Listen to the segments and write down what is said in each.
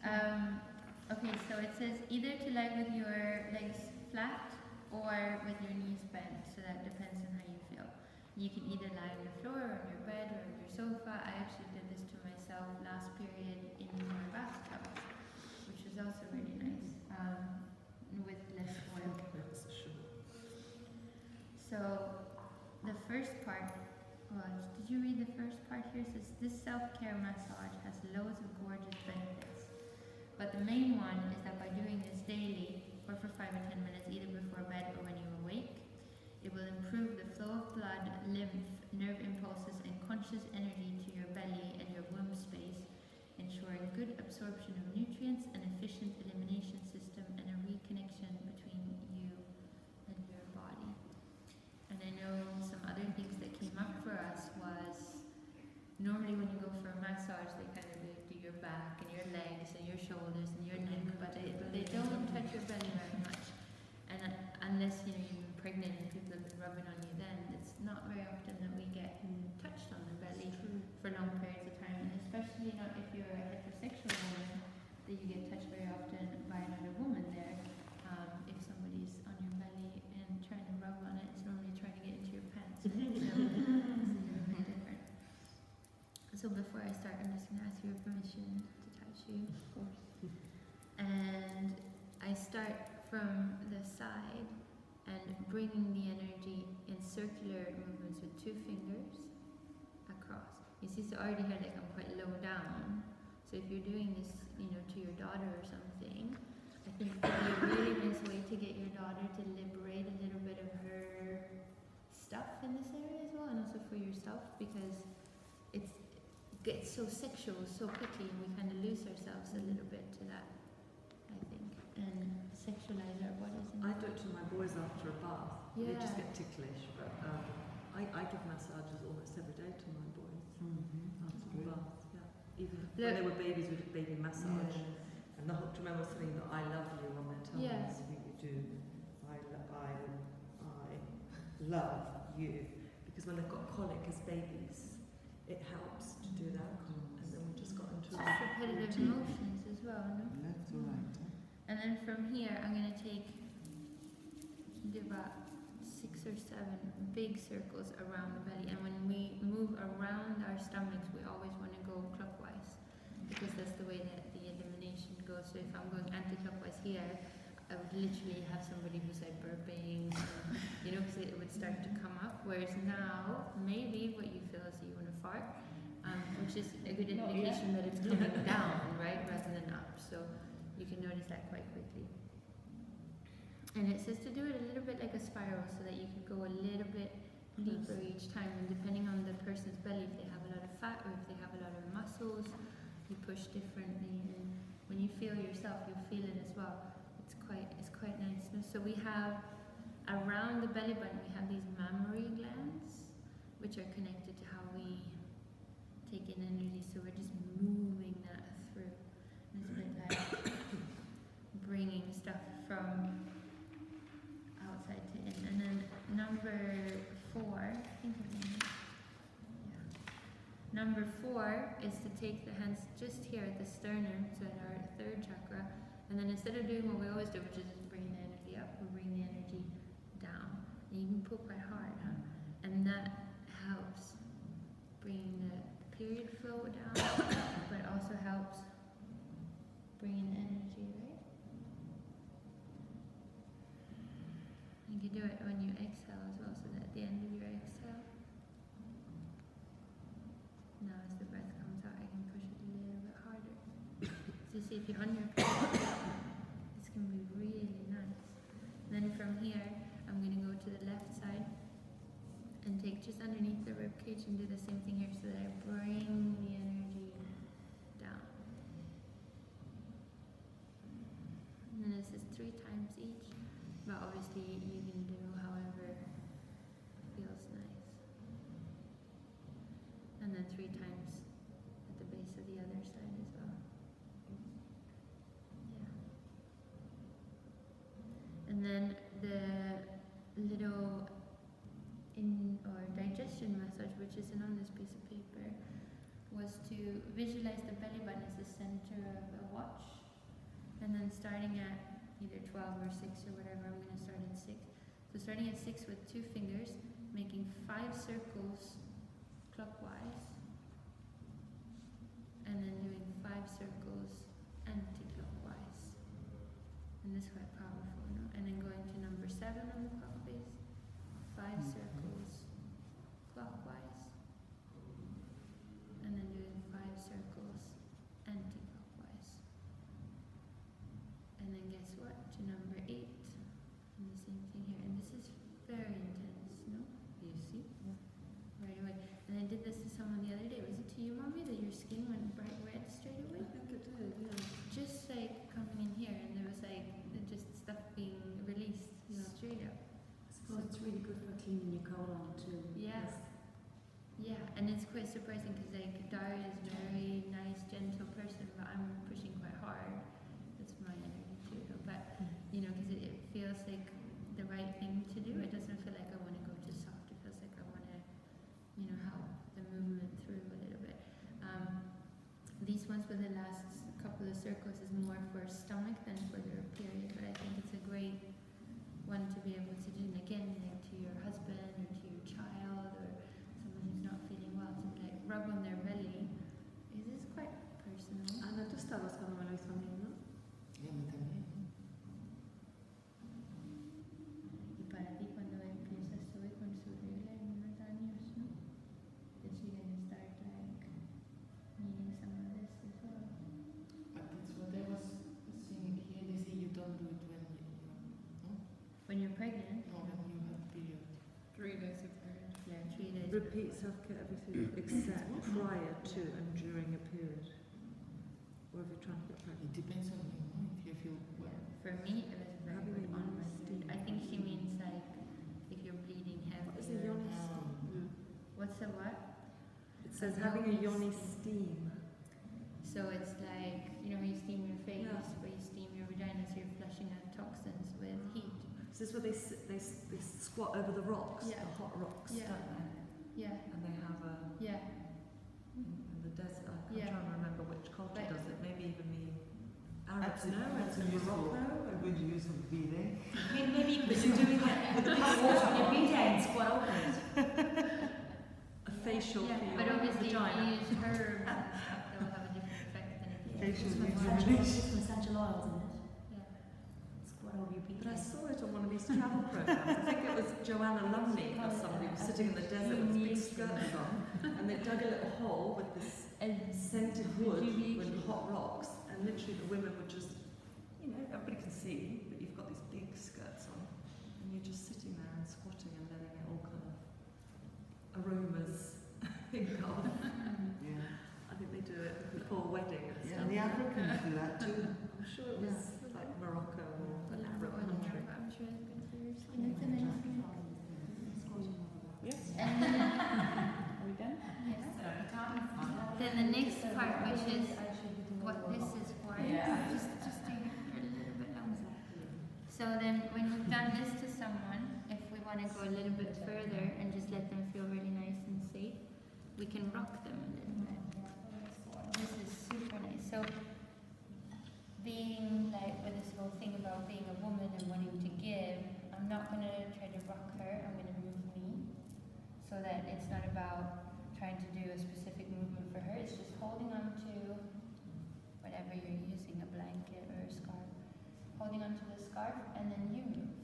Okay, so it says either to lie with your legs flat or with your knees bent, so that depends on how you feel. You can either lie on your floor or on your bed or on your sofa. I actually did this to myself last period in my bathtub, which was also really nice, with less oil. So the first part was, did you read the first part here? It says, this self-care massage has loads of gorgeous benefits. But the main one is that by doing this daily, or for 5 or 10 minutes, either before bed or when you awake, it will improve the flow of blood, lymph, nerve impulses, and conscious energy to your belly and your womb space, ensuring good absorption of nutrients, an efficient elimination system, and a reconnection between you and your body. And I know some other things that came up for us was, normally when you go for a massage, they kind of do your back and your legs and your shoulders and your neck, but they don't touch your belly very much. And unless you've been pregnant and people have been rubbing on you, then it's not very often that we get touched on the belly for long periods of time, and especially not if you're a heterosexual woman, that you get touched very often by another woman there. If somebody's on your belly and trying to rub on it, it's normally trying to get into your pants. Right? So it's a little bit different. So before I start, I'm just going to ask your permission to touch you. Of course. And I start from the side and bringing the energy in circular movements with 2 fingers across. You see, so already here, like I'm quite low down. So if you're doing this, to your daughter or something, I think it would be a really nice way to get your daughter to liberate a little bit of her stuff in this area as well, and also for yourself, because it gets so sexual so quickly, and we kind of lose ourselves a little bit to that, I think, and sexualize our bodies. I do it to my boys after a bath. Yeah. They just get ticklish, but I give massages almost every day to my boys. After the bath, yeah. Even when they were babies, we did baby massage. And the whole, do you remember saying that I love you on their tongues? Yes. We do. I love you. Because when they've got colic as babies, it helps to do that. And then we just got into just repetitive motions as well, no? That's all right. And then from here, I'm going to do about 6 or 7 big circles around the belly. And when we move around our stomachs, we always want to go clockwise, because that's the way that the elimination goes. So if I'm going anti-clockwise here, I would literally have somebody who's like burping, because it would start to come up. Whereas now, maybe what you feel is that you want to fart, which is a good indication that it's coming down, right, rather than up. So you can notice that quite quickly. And it says to do it a little bit like a spiral, so that you can go a little bit deeper each time. And depending on the person's belly, if they have a lot of fat or if they have a lot of muscles, you push differently. And when you feel yourself, you'll feel it as well. It's quite nice. So we have around the belly button, we have these mammary glands, which are connected to how we take in energy. So we're just moving that through. And it's a bit like bringing stuff from outside to in. And then number 4, I think it's in here. Yeah. Number 4 is to take the hands just here at the sternum, so at our 3rd chakra. And then instead of doing what we always do, which is just bringing the energy up, we bring the energy down. And you can pull quite hard, huh? And that helps bring the period flow down, but also helps bring in energy, right? You can do it when you exhale as well, so that at the end of your exhale, now as the breath comes out, I can push it a little bit harder. So you see, if you're on your period, this can be really nice. And then from here, I'm going to go to the left side and take just underneath the rib cage and do the same thing here, so that I bring the energy down. And then this is 3 times each, but obviously you can do however feels nice. And then 3 times at the base of the other side as well. Yeah. And then the little digestion massage, which isn't on this piece of paper, was to visualize the belly button as the center of a watch. And then starting at either 12 or 6 or whatever, I'm going to start at 6. So starting at 6 with 2 fingers, making 5 circles clockwise, and then doing 5 circles anti-clockwise. And this is quite powerful, no? And then going to number 7 on the clock face, 5 circles clockwise, and then doing 5 circles anti-clockwise. And then guess what? To number 8, and the same thing here. And this is very intense, no? You see? Right away. And I did this to someone the other day. Was it to you, Mommy, that your skin went bright red straight away? I think it did, yeah. Just like coming in here, and there was like just stuff being released straight up. I suppose it's really good for cleaning your colon too. Yes. Yeah, and it's quite surprising because like Daria is a very nice, gentle person, but I'm pushing quite hard. That's my energy too, though. But you know, because it feels like the right thing to do. It doesn't feel like I want to go too soft. It feels like I want to, you know, help the movement through a little bit. These ones with the last couple of circles is more for stomach than for their period, but I think it's a great one to be able to do. And again, like to your husband or to your child or someone who's not feeling well, to like rub on their belly. It is quite personal. Ana, ¿tú estabas cuando me lo hizo a mí, no? Y a mí también. Y para ti, cuando empiezas hoy con su regla en unos años, ¿no? That you're gonna start like needing some of this as well. But that's what I was saying here. They say you don't do it when no? When you're pregnant, No, when you have period. 3 days of period. yeah, 3 days. Repeat self-care everything except prior to and during a period. Or if you're trying to get It pregnant. depends on you, no? If you feel Yeah, well. for me, it was very Having good a on my yoni period. steam. I think she means like if you're bleeding heavy. What is a yoni Um, steam? What's the what? It says A having a yoni yoni steam. So it's like, you know, when you steam your face, Yeah. where you steam your vagina, so you're flushing out toxins with heat. Is this where they sit, they squat over the rocks, Yeah. the hot rocks, Yeah. don't they? Yeah, And they have a yeah. in the desert. I'm Yeah. trying to remember which culture But- does it. Maybe even the Arabs. That's No, it's in useful. Morocco. A good use of breathing. Maybe you But could you're do doing it with the hot water on your big and squat over it. a facial Yeah, for but your obviously if vagina. you use herbs and stuff, that will have a different effect than if you Facial Some rejuvenation. essential oils in it. Yeah. Squat over your big But I saw it on one of these travel programs. I think it was Joanna Lumley or somebody who was sitting in the desert with big skirts on, and they dug a little hole with this scented wood with hot rocks, and literally the women would just, you know, everybody can see that you've got these big skirts on, and you're just sitting there and squatting and letting it all kind of aromas engulf. Yeah. I think they do it before wedding and Yeah, stuff. and the Africans do that too. I'm sure it was like Morocco or an Arab Or country. the- I'm sure it's good for your skin. It's amazing. Yes. And then, Are we done? yeah. Then the next part, which is what this is for, just take it for a little bit longer. So then, when we've done this to someone, if we want to go a little bit further and just let them feel really nice and safe, we can rock them a little bit. This is super nice. So, being like with this whole thing about being a woman and wanting to give, I'm not going to try to rock her, I'm going to move me. So that it's not about trying to do a specific movement for her, it's just holding on to whatever you're using, a blanket or a scarf. Holding on to the scarf, and then you move.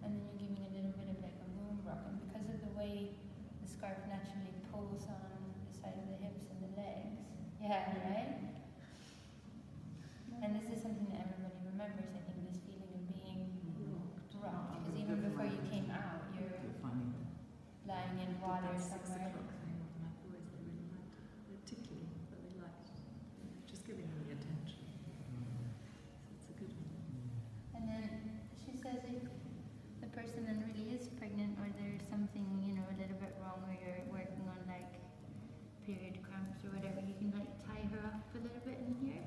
And then you're giving a little bit of like a moon rock, and because of the way the scarf naturally pulls on the side of the hips and the legs. Yeah, right? And this is something that everybody remembers, I think, this feeling of being rocked. Because even before you came out, you're Good finding. lying in water That 6 somewhere. o'clock thing on my boys, they really liked it. They're tickly, but they liked it. Just giving them the attention. So it's a good one. And then she says if the person then really is pregnant or there's something, you know, a little bit wrong or you're working on like period cramps or whatever, you can like tie her up a little bit in here.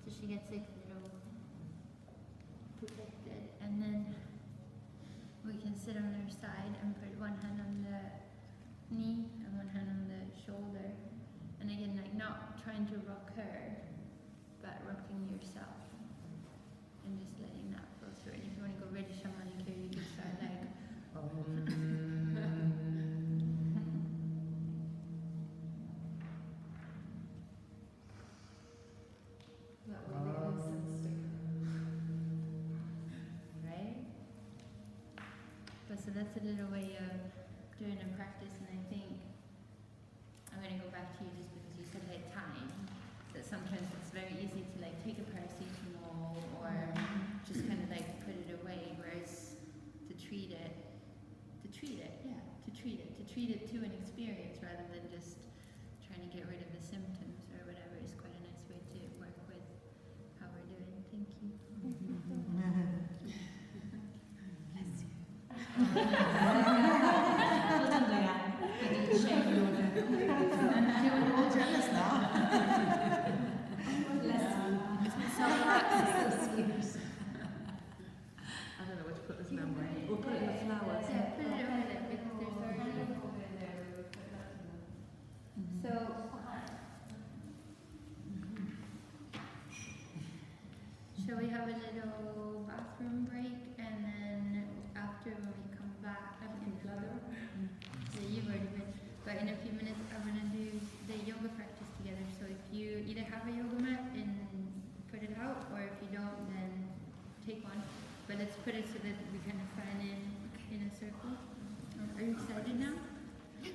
So she gets like a little protected. And then we can sit on her side and put one hand on the knee and one hand on the shoulder. And again, like not trying to rock her, but rocking yourself and just letting that flow through. And if you want to go really shamanic here, you can start like, That way the incense stick. right? But so that's a little way of doing a practice, and I think I'm going to go back to you just because you said like time. That sometimes it's very easy to like take a paracetamol or just kind of like put it away, whereas to treat it, to treat it to an experience rather than just trying to get rid of the symptoms or whatever is quite a nice way to work with how we're doing. Thank you. Bless you. Well done, Diane. But you shake your order. We're all jealous now. Bless you. It's been so relaxing. So serious. I don't know where to put this memory. Or put it in the flowers. Yeah, put it over there because there's already. So, shall we have a little bathroom break, and then after when we come back, I'm in another. Yeah, you've already been. But in a few minutes, I'm gonna do the yoga practice together. So if you either have a yoga mat and put it out, or if you don't, then take one. But let's put it so that we kind of fan in a circle. Are you excited now?